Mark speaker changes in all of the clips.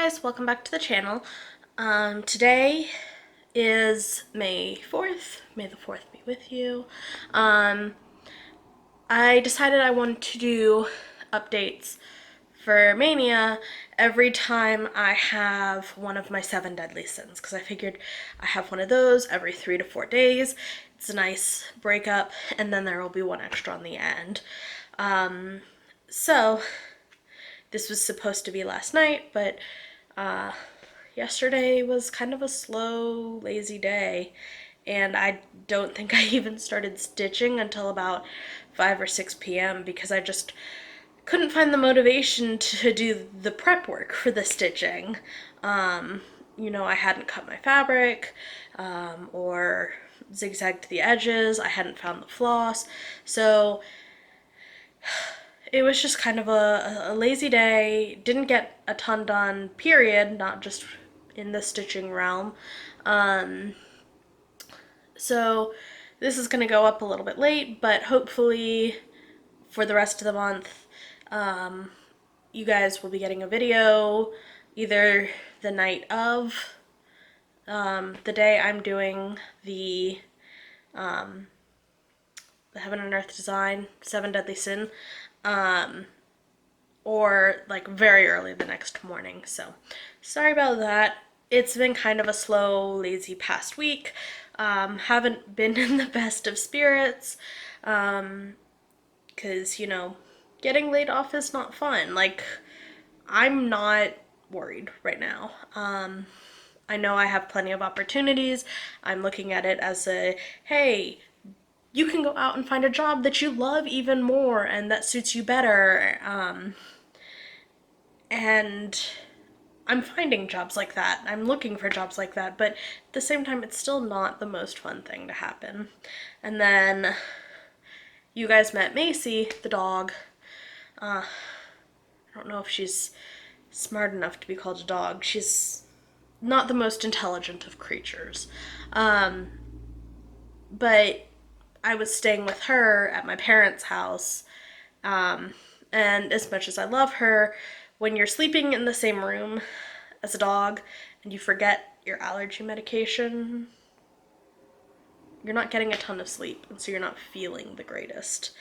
Speaker 1: guys, welcome back to the channel. Today is May 4th. May the 4th be with you. I decided I wanted to do updates for Maynia every time I have one of my 7 deadly sins, because I figured I have one of those every 3 to 4 days. It's a nice breakup, and then there will be one extra on the end. So this was supposed to be last night, but yesterday was kind of a slow, lazy day, and I don't think I even started stitching until about 5 or 6 p.m. because I just couldn't find the motivation to do the prep work for the stitching. I hadn't cut my fabric or zigzagged the edges. I hadn't found the floss, so it was just kind of a lazy day. Didn't get a ton done, period, not just in the stitching realm. So this is going to go up a little bit late, but hopefully for the rest of the month, you guys will be getting a video either the night of the day I'm doing the Heaven and Earth Design 7 Deadly Sin, or like very early the next morning. So sorry about that. It's been kind of a slow, lazy past week. Haven't been in the best of spirits, because getting laid off is not fun. Like, I'm not worried right now. I know I have plenty of opportunities. I'm looking at it as hey, you can go out and find a job that you love even more and that suits you better. And I'm finding jobs like that. I'm looking for jobs like that, but at the same time, it's still not the most fun thing to happen. And then you guys met Macy, the dog. I don't know if she's smart enough to be called a dog. She's not the most intelligent of creatures. But I was staying with her at my parents' house, and as much as I love her, when you're sleeping in the same room as a dog and you forget your allergy medication, you're not getting a ton of sleep, and so you're not feeling the greatest.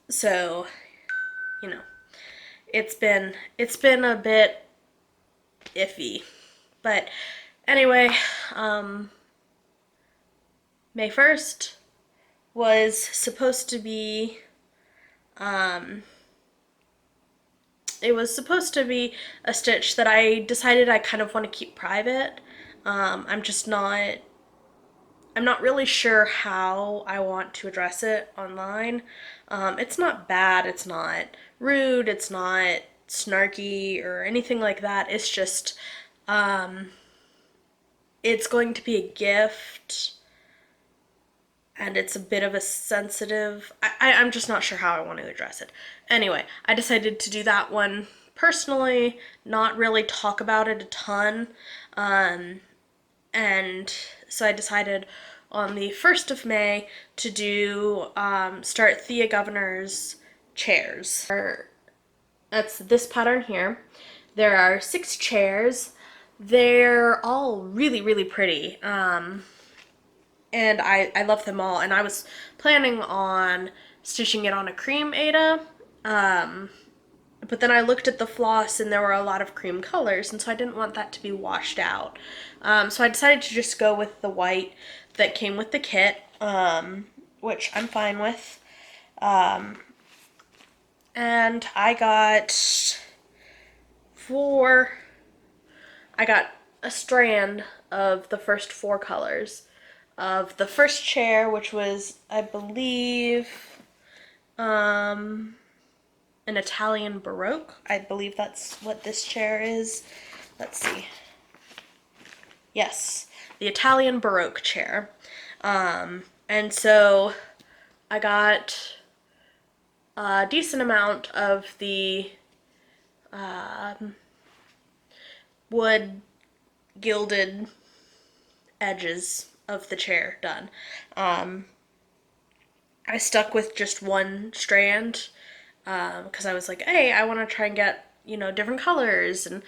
Speaker 1: So, you know, it's been a bit iffy. But anyway, May 1st was supposed to be it was supposed to be a stitch that I decided I kind of want to keep private. I'm not really sure how I want to address it online. It's not bad, it's not rude, it's not snarky or anything like that. It's just, it's going to be a gift, and it's a bit of a sensitive, I'm just not sure how I want to address it. Anyway, I decided to do that one personally, not really talk about it a ton. And so I decided on the 1st of May to do, start Thea Governor's chairs. That's this pattern here. There are 6 chairs. They're all really, really pretty. And I love them all. And I was planning on stitching it on a cream Aida. But then I looked at the floss and there were a lot of cream colors, and so I didn't want that to be washed out. So I decided to just go with the white that came with the kit, which I'm fine with. And I got a strand of the first 4 colors of the first chair, which was, I believe, an Italian Baroque. I believe that's what this chair is. Let's see. Yes, the Italian Baroque chair. And so I got a decent amount of the wood gilded edges of the chair done. I stuck with just one strand because I was like, hey, I want to try and get you know, different colors, and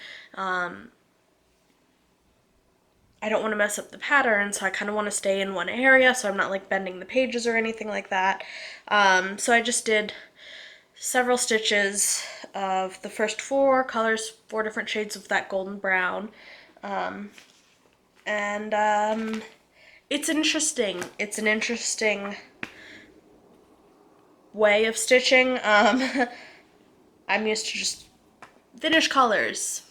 Speaker 1: I don't want to mess up the pattern, so I kind of want to stay in one area so I'm not like bending the pages or anything like that. So I just did several stitches of the first 4 colors, 4 different shades of that golden brown. And it's interesting. It's an interesting way of stitching. I'm used to just finish colors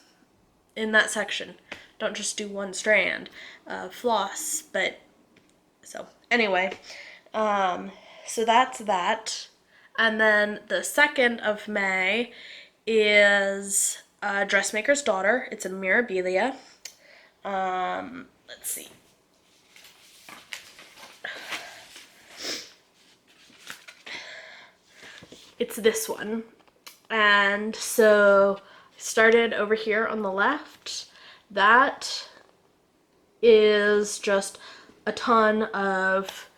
Speaker 1: in that section. Don't just do one strand, floss. But so anyway, so that's that. And then the 2nd of May is Dressmaker's Daughter. It's a Mirabilia. Let's see. It's this one. And so I started over here on the left. That is just a ton of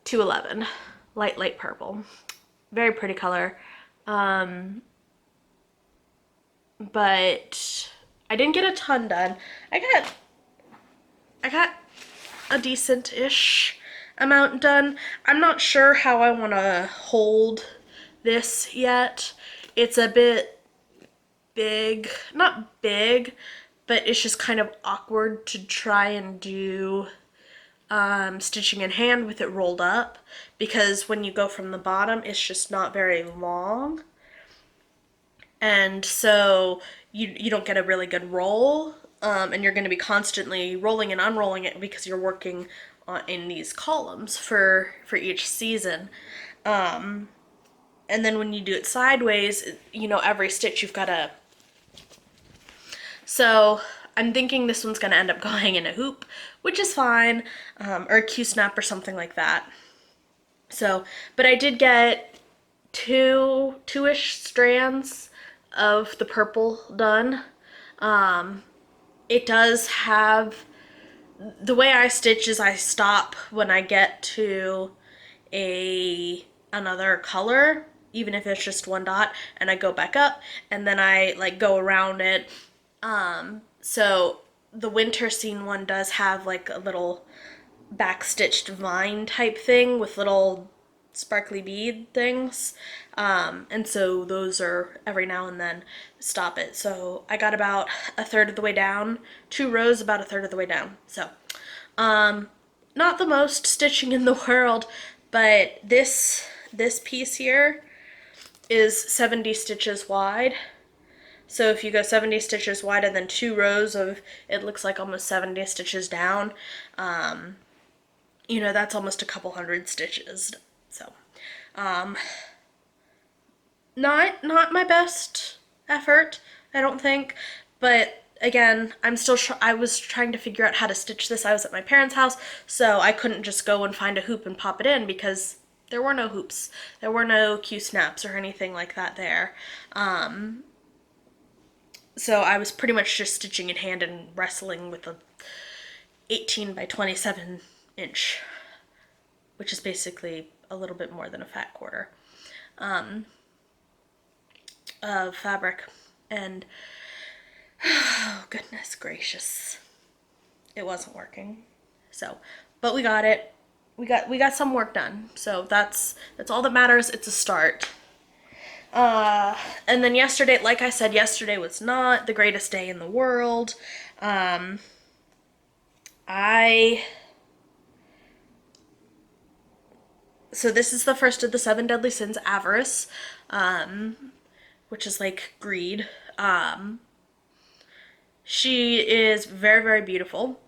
Speaker 1: 211, light purple. Very pretty color. But I didn't get a ton done. I got a decent-ish amount done. I'm not sure how I want to hold this yet. It's a bit big, not big, but it's just kind of awkward to try and do stitching in hand with it rolled up, because when you go from the bottom, it's just not very long. And so you don't get a really good roll, and you're going to be constantly rolling and unrolling it because you're working in these columns for each season. And then when you do it sideways, you know, every stitch you've got to... So I'm thinking this one's going to end up going in a hoop, which is fine, or a Q-snap or something like that. So, but I did get two-ish strands of the purple done. It does have, the way I stitch is I stop when I get to another color, even if it's just one dot, and I go back up, and then I like go around it. So the winter scene one does have like a little back-stitched vine type thing with little sparkly bead things, and so those are every now and then stop it. So I got about a third of the way down, 2 rows about a third of the way down. So not the most stitching in the world, but this piece here is 70 stitches wide. So if you go 70 stitches wide and then 2 rows of, it looks like almost 70 stitches down, you know, that's almost a couple hundred stitches. So, not my best effort, I don't think, but again, I was trying to figure out how to stitch this. I was at my parents' house, so I couldn't just go and find a hoop and pop it in because there were no hoops. There were no Q-snaps or anything like that there. So I was pretty much just stitching in hand and wrestling with a 18 by 27 inch, which is basically a little bit more than a fat quarter, of fabric. And oh, goodness gracious, it wasn't working. So, but we got it. We got some work done. So that's all that matters. It's a start. And then yesterday, like I said, yesterday was not the greatest day in the world. So this is the first of the 7 deadly sins, avarice, which is like greed. She is very, very beautiful.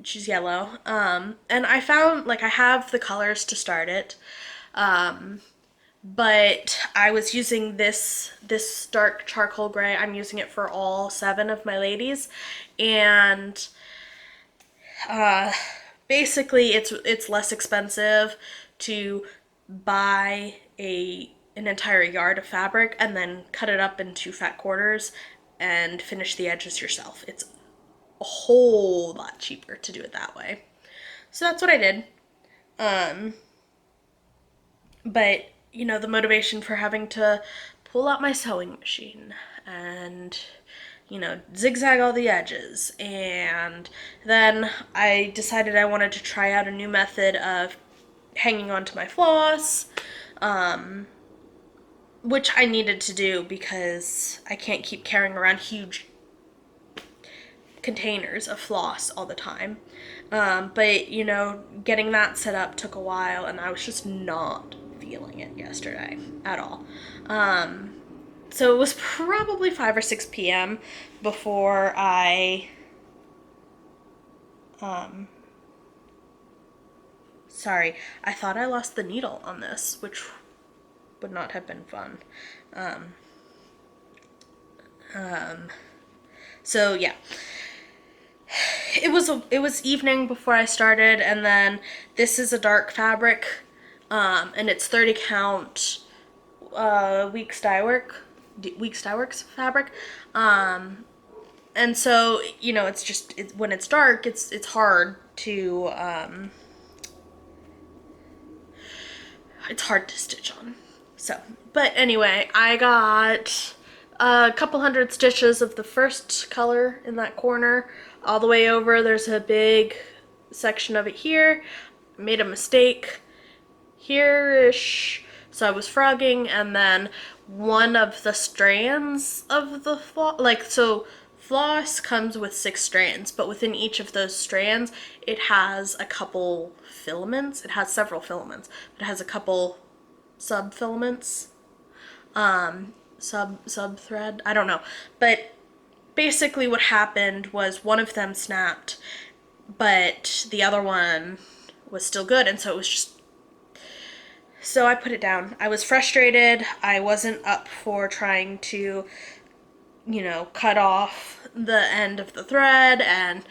Speaker 1: She's yellow. And I found, like, I have the colors to start it. But I was using this dark charcoal gray. I'm using it for all 7 of my ladies, and basically it's less expensive to buy an entire yard of fabric and then cut it up into fat quarters and finish the edges yourself. It's a whole lot cheaper to do it that way. So that's what I did. But you know, the motivation for having to pull out my sewing machine and, you know, zigzag all the edges. And then I decided I wanted to try out a new method of hanging onto my floss, which I needed to do because I can't keep carrying around huge containers of floss all the time. But, you know, getting that set up took a while, and I was just not feeling it yesterday at all. So it was probably 5 or 6 p.m. before I sorry, I thought I lost the needle on this, which would not have been fun. So yeah, it was evening before I started, and then this is a dark fabric, and it's 30 count weeks dyeworks fabric, and so, you know, it's just when it's dark, it's hard to stitch on. So, but anyway, I got a couple hundred stitches of the first color in that corner all the way over. There's a big section of it here. I made a mistake here-ish, so I was frogging, and then one of the strands of the floss, like, so floss comes with 6 strands, but within each of those strands it has a couple filaments. It has several filaments, but it has a couple sub filaments, sub thread, I don't know, but basically what happened was one of them snapped, but the other one was still good, and so it was just, so I put it down. I was frustrated. I wasn't up for trying to, you know, cut off the end of the thread and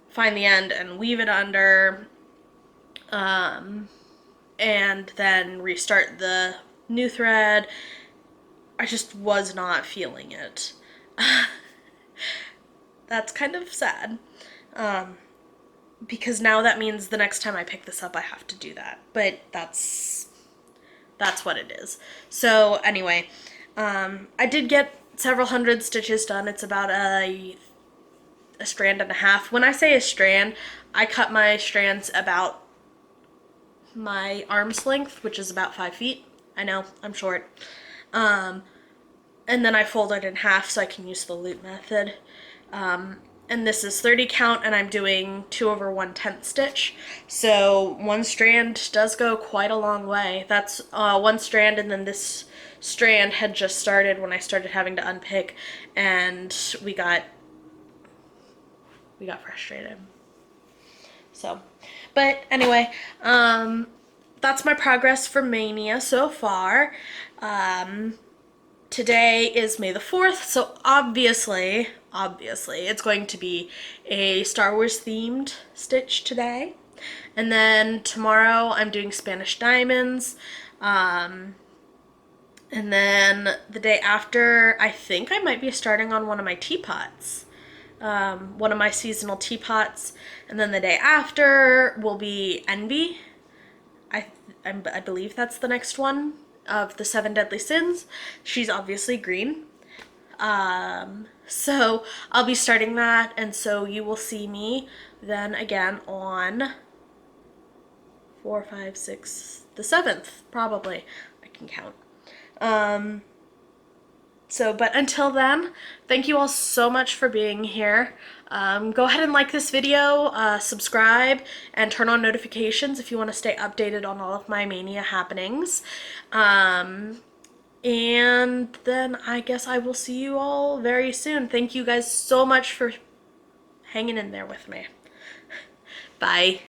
Speaker 1: find the end and weave it under, and then restart the new thread. I just was not feeling it. That's kind of sad, because now that means the next time I pick this up I have to do that, but that's what it is. So anyway, I did get several hundred stitches done. It's about a strand and a half. When I say a strand, I cut my strands about my arm's length, which is about 5 feet. I know, I'm short. And then I fold it in half so I can use the loop method. And this is 30 count, and I'm doing 2 over 1/10 stitch. So one strand does go quite a long way. That's one strand, and then this strand had just started when I started having to unpick, and we got frustrated. So, but anyway, that's my progress for Maynia so far. Today is May the 4th, so obviously, it's going to be a Star Wars themed stitch today. And then tomorrow I'm doing Spanish diamonds. And then the day after, I think I might be starting on one of my teapots. One of my seasonal teapots. And then the day after will be Envy. I believe that's the next one of the 7 deadly sins. She's obviously green. So I'll be starting that, and so you will see me then again on 4, 5, 6, the 7th, probably. I can count. So, but until then, thank you all so much for being here. Go ahead and like this video, subscribe, and turn on notifications if you want to stay updated on all of my Maynia happenings. And then I guess I will see you all very soon. Thank you guys so much for hanging in there with me. Bye.